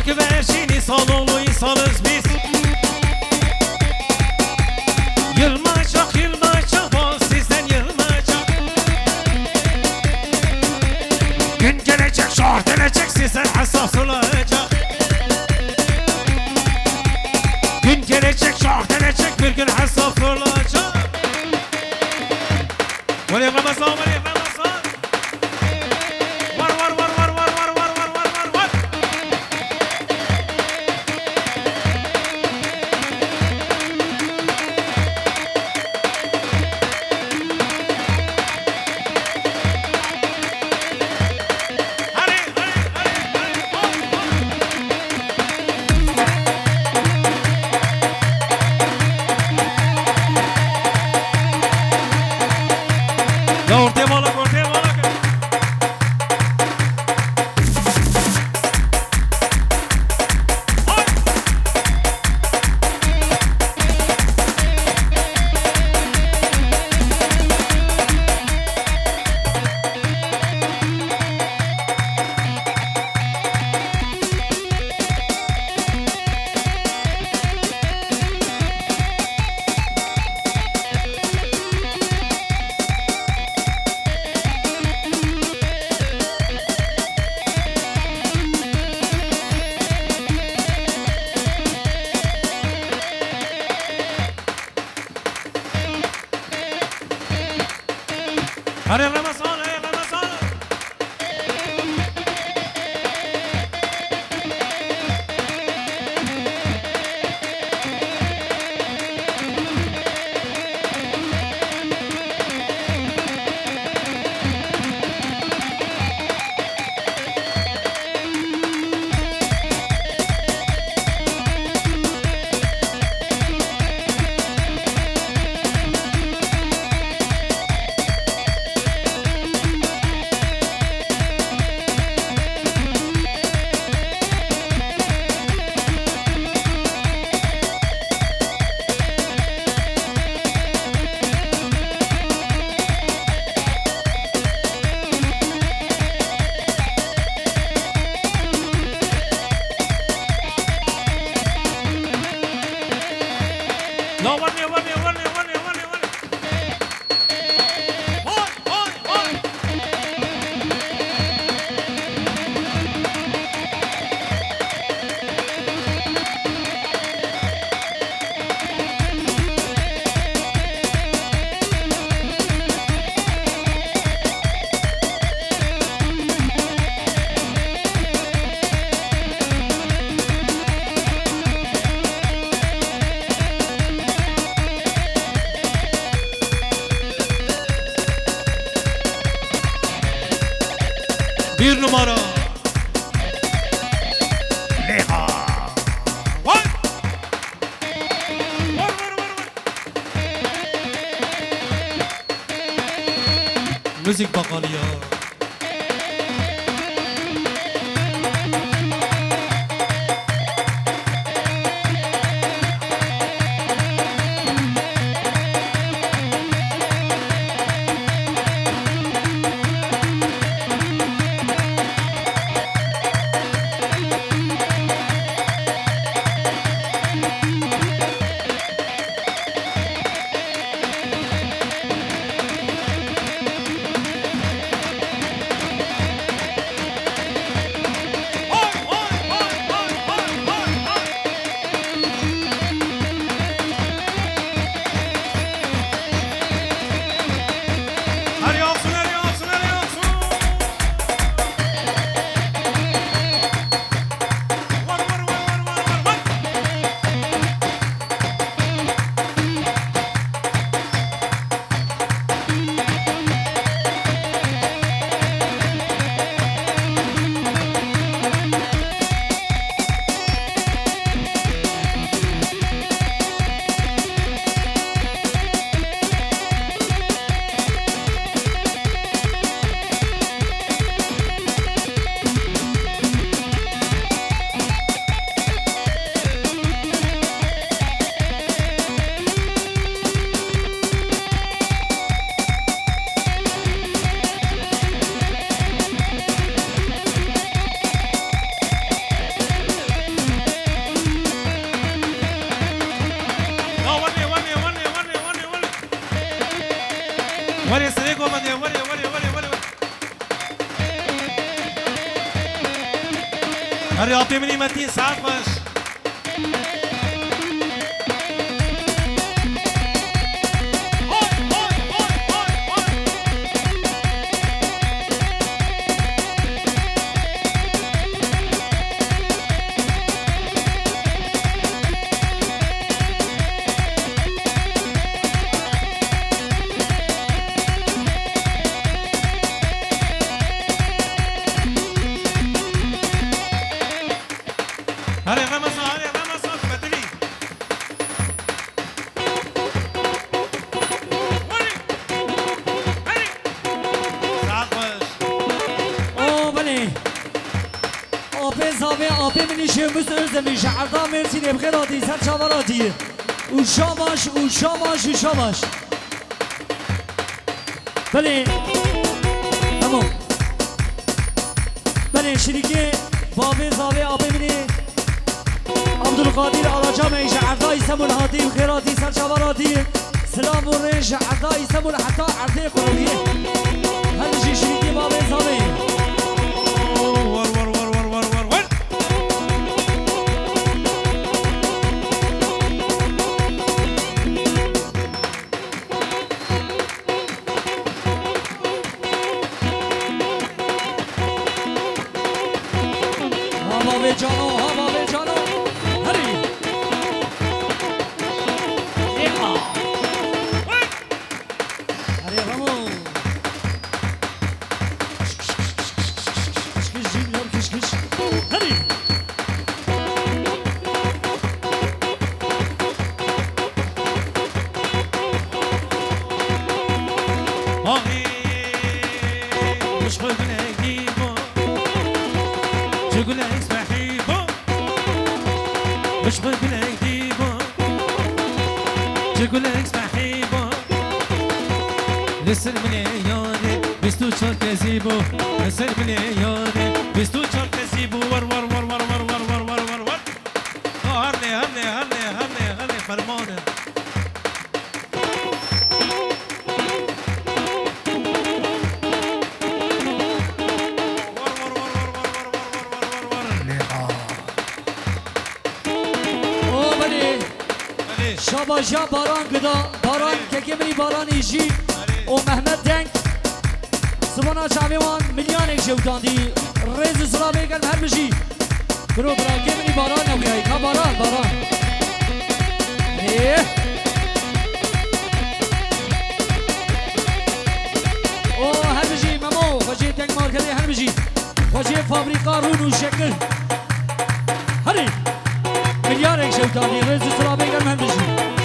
Takip eşini salonu insanız biz. Yılmayacak yılmayacak o sizden yılmayacak. Gün gelecek şah gelecek sizden hesap sorulacak. Gün gelecek şah gelecek bir gün hesap sorulacak. Vali Ramazan vali Ramazan. Var var var var var var var var var var var. Hadi hadi hadi hadi. Ya ortaya bağla ortaya bağla. Hadi Ramazan, hey Ramazan. No, one, one, one, one, one, one, one. Oi, oi, oi. Bir numara Leha. Vay. Var var var var. Müzik bakalı ya. هري عطي مني متين ساعات باش هري رمضان بدري هري ساعات باش او بله آبه زابه آبه منی شمس ارزمی شعردا مرسی نبخیراتی سر چاوراتی و شاماش بله همون بله شریکه بابه زابه آبه منی عبدالقادر آلاجام شعردای سمول هاتی و خیراتی سر چاوراتی سلام و رنج شعردای سمول حتی عرده قرآنیه هرشی شریکه بابه زابه هوا به جانو هری هری رامو کش جیم کش هری مش خلق نجيبه شغل اسمحي مش بقولك ديبا تقولك صاحبه لسه مليوني بستو شرط زيبو لسه مليوني بستو شرط زيبو ور ور ور ور ور ور ور ور ور ور هرني فرمانه شاباجا باران قدا باران ككمري باران يجي ومحمد دنك سبانا شعبيوان مليانك جودان دي ريز سرابي قلب هر بجي برو برا كمري باران نوكي كا باران ايه او هر بجي مامو وجه تنك ماركري هر بجي وجه فابريكا رون وشكل هري مليانك جودان دي ريز سرابي قلب هر بجي